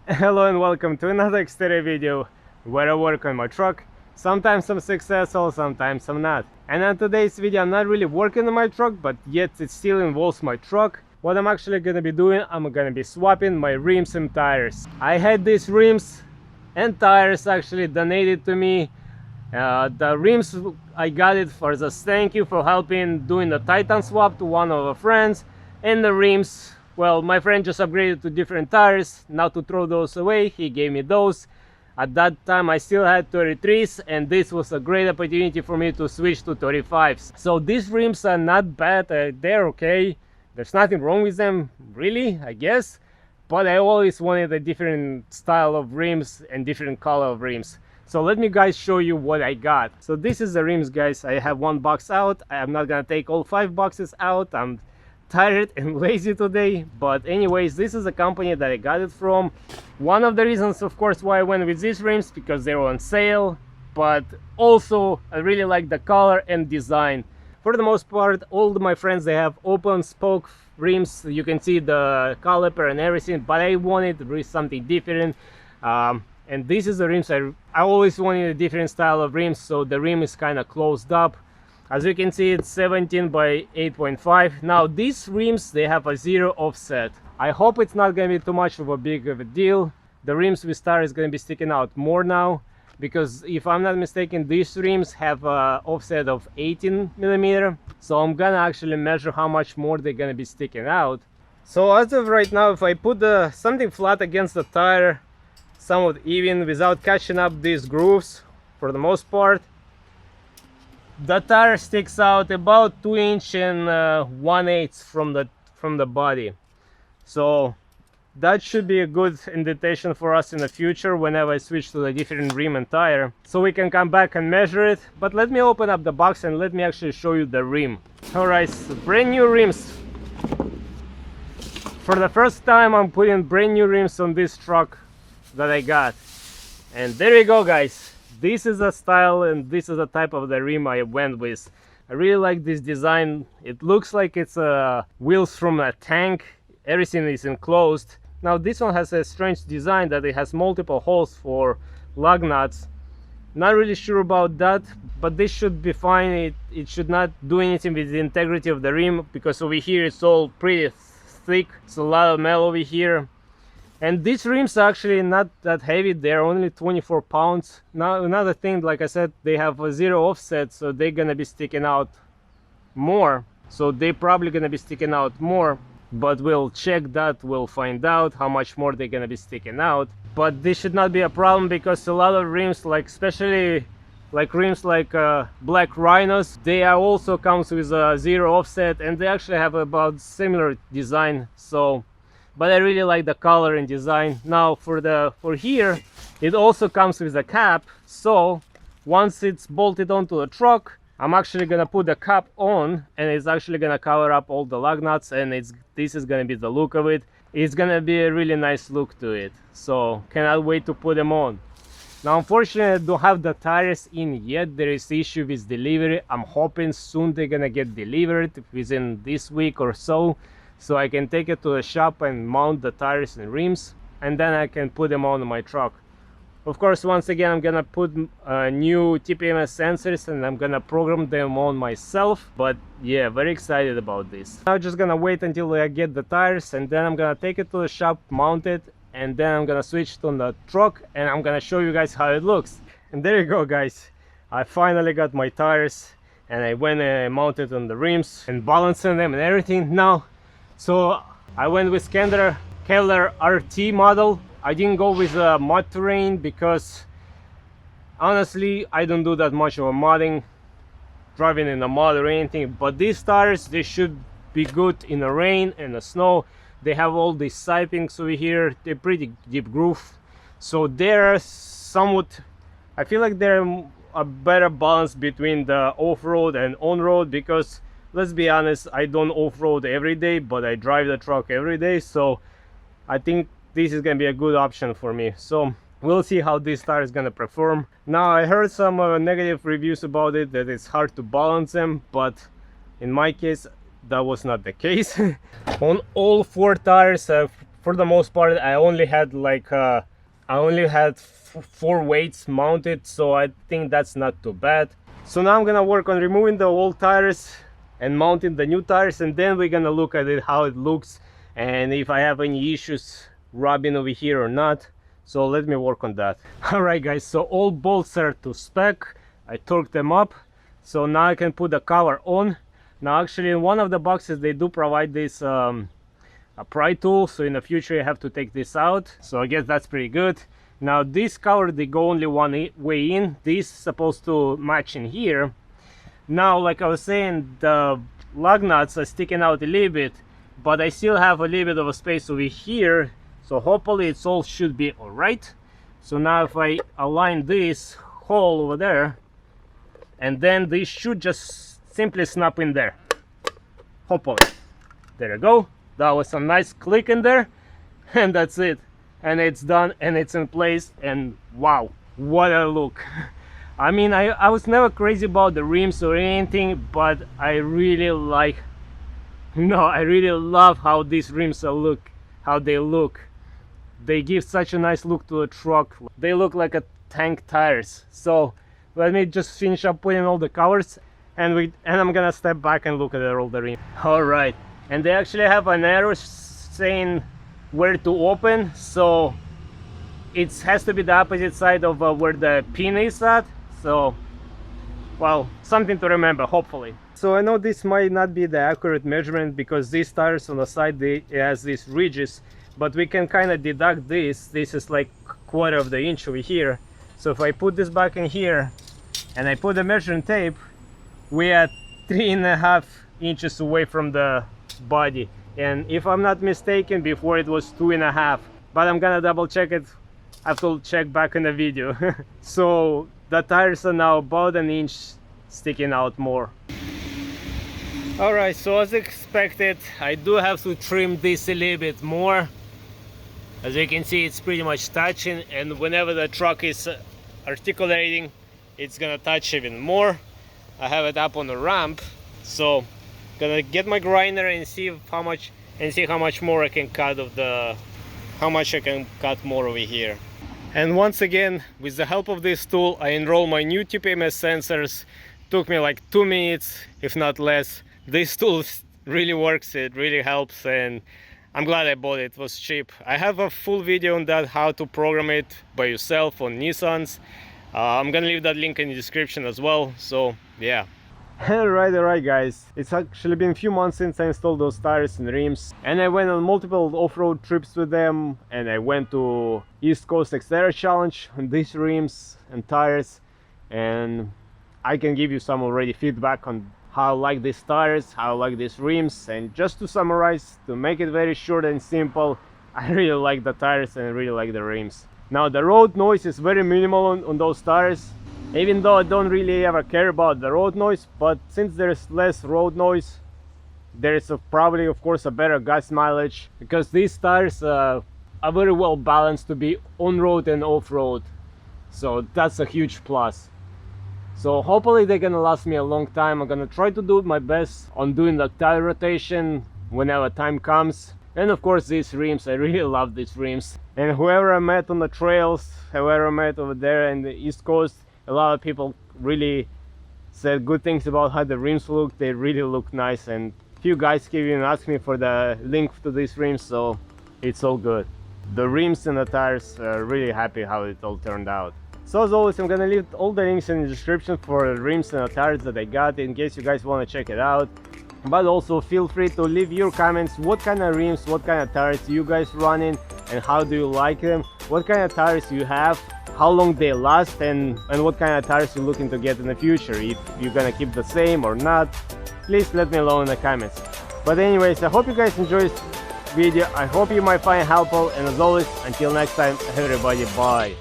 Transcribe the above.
Hello and welcome to another Xterra video where I work on my truck. Sometimes I'm successful, sometimes I'm not. And on today's video I'm not really working on my truck, but yet it still involves my truck. What I'm actually gonna be doing, I'm gonna be swapping my rims and tires. I had these rims and tires actually donated to me. The rims, I got it for the thank you for helping doing the Titan swap to one of our friends. And the rims, well, my friend just upgraded to different tires. Now to throw those away, he gave me those. At that time I still had 33s, and this was a great opportunity for me to switch to 35s. So these rims are not bad, they're okay. There's nothing wrong with them, really, I guess. But I always wanted a different style of rims and different color of rims. So let me guys show you what I got. So this is the rims, guys. I have one box out. I am not gonna take all 5 boxes out. I'm tired and lazy today, but anyways, this is a company that I got it from. One of the reasons, of course, why I went with these rims, because they were on sale, but also I really like the color and design. For the most part, all my friends, they have open spoke rims. You can see the caliper and everything, but I wanted something different. And this is the rims I always wanted a different style of rims, so the rim is kind of closed up. As you can see, it's 17 by 8.5. Now these rims, they have a 0 offset. I hope it's not gonna be too much of a big of a deal. The rims with star is gonna be sticking out more now, because if I'm not mistaken, these rims have a offset of 18mm. So I'm gonna actually measure how much more they're gonna be sticking out. So as of right now, if I put something flat against the tire, somewhat even, without catching up these grooves, for the most part, the tire sticks out about 2 inch and 1/8 from the body. So that should be a good indication for us in the future whenever I switch to the different rim and tire, so we can come back and measure it. But let me open up the box and let me actually show you the rim. Alright, so brand new rims. For the first time I'm putting brand new rims on this truck that I got, and there you go, guys. This is the style and this is the type of the rim I went with. I really like this design. It looks like it's wheels from a tank. Everything is enclosed. Now this one has a strange design that it has multiple holes for lug nuts. Not really sure about that, but this should be fine. It should not do anything with the integrity of the rim, because over here it's all pretty thick. It's a lot of metal over here. And these rims are actually not that heavy. They're only 24 pounds. Now another thing, like I said, they have a 0 offset, so they're gonna be sticking out more. So they're probably gonna be sticking out more, but we'll check that. We'll find out how much more they're gonna be sticking out. But this should not be a problem, because a lot of rims, like especially like rims like Black Rhinos, they are also comes with a 0 offset, and they actually have about similar design. So but I really like the color and design. Now for here, it also comes with a cap. So once it's bolted onto the truck, I'm actually gonna put the cap on, and it's actually gonna cover up all the lug nuts, and this is gonna be the look of it. It's gonna be a really nice look to it. So cannot wait to put them on. Now unfortunately I don't have the tires in yet. There is issue with delivery. I'm hoping soon they're gonna get delivered within this week or so I can take it to the shop and mount the tires and rims, and then I can put them on my truck. Of course, once again, I'm gonna put new TPMS sensors, and I'm gonna program them on myself. But yeah, very excited about this. I'm just gonna wait until I get the tires, and then I'm gonna take it to the shop, mount it, and then I'm gonna switch it on the truck, and I'm gonna show you guys how it looks. And there you go, guys. I finally got my tires, and I went and mounted on the rims and balancing them and everything. Now, so I went with Kenda RT model. I didn't go with mud terrain because honestly I don't do that much of a modding, driving in the mud or anything. But these tires, they should be good in the rain and the snow. They have all these sipings over here. They're pretty deep groove, so they're somewhat, I feel like they're a better balance between the off-road and on-road, because let's be honest, I don't off-road every day, but I drive the truck every day. So I think this is gonna be a good option for me. So we'll see how this tire is gonna perform. Now I heard some negative reviews about it, that it's hard to balance them, but in my case that was not the case. On all 4 tires, for the most part I only had like 4 weights mounted, so I think that's not too bad. So now I'm gonna work on removing the old tires and mounting the new tires, and then we're gonna look at it, how it looks, and if I have any issues rubbing over here or not. So let me work on that. Alright guys, so all bolts are to spec. I torqued them up, so now I can put the cover on. Now actually in one of the boxes they do provide this a pry tool, so in the future you have to take this out, so I guess that's pretty good. Now this cover, they go only one way in. This is supposed to match in here. Now like I was saying, the lug nuts are sticking out a little bit, but I still have a little bit of a space over here, so hopefully it's all should be all right. So now if I align this hole over there, and then this should just simply snap in there, hopefully. There you go. That was a nice click in there, and that's it, and it's done and it's in place. And wow, what a look. I mean, I was never crazy about the rims or anything, but I really like, I really love how these rims look, how they look. They give such a nice look to the truck. They look like a tank tires. So let me just finish up putting all the covers, and I'm gonna step back and look at all the rims. All right, and they actually have an arrow saying where to open, so it has to be the opposite side of where the pin is at. So, well, something to remember, hopefully. So I know this might not be the accurate measurement because these tires on the side, it has these ridges, but we can kind of deduct this. This is like 1/4 of the inch over here. So if I put this back in here and I put the measuring tape, we are 3.5 inches away from the body. And if I'm not mistaken, before it was 2.5, but I'm gonna double check it. I have to check back in the video. So the tires are now about 1 inch sticking out more. Alright, so as expected, I do have to trim this a little bit more. As you can see, it's pretty much touching, and whenever the truck is articulating, it's gonna touch even more. I have it up on the ramp, so gonna get my grinder and see how much more I can cut of the, how much I can cut more over here. And once again, with the help of this tool, I enroll my new TPMS sensors. Took me like 2 minutes, if not less. This tool really works, it really helps, and I'm glad I bought it. It was cheap. I have a full video on that, how to program it by yourself on Nissans. I'm gonna leave that link in the description as well, so yeah. Alright guys, it's actually been a few months since I installed those tires and rims, and I went on multiple off-road trips with them, and I went to East Coast Xterra Challenge on these rims and tires, and I can give you some already feedback on how I like these tires, how I like these rims. And just to summarize, to make it very short and simple, I really like the tires and I really like the rims. Now the road noise is very minimal on those tires, even though I don't really ever care about the road noise, but since there's less road noise, there is probably of course a better gas mileage, because these tires are very well balanced to be on-road and off-road, so that's a huge plus. So hopefully they're gonna last me a long time. I'm gonna try to do my best on doing the tire rotation whenever time comes. And of course these rims, I really love these rims. And whoever I met on the trails, whoever I met over there in the East Coast, a lot of people really said good things about how the rims look. They really look nice, and few guys even asked me for the link to these rims, so it's all good. The rims and the tires are really happy how it all turned out. So as always, I'm gonna leave all the links in the description for the rims and the tires that I got, in case you guys want to check it out. But also feel free to leave your comments. What kind of rims, what kind of tires you guys running, and how do you like them? What kind of tires you have, how long they last, and what kind of tires you're looking to get in the future. If you're gonna keep the same or not, please let me know in the comments. But anyways, I hope you guys enjoyed this video. I hope you might find it helpful, and as always, until next time, everybody, bye.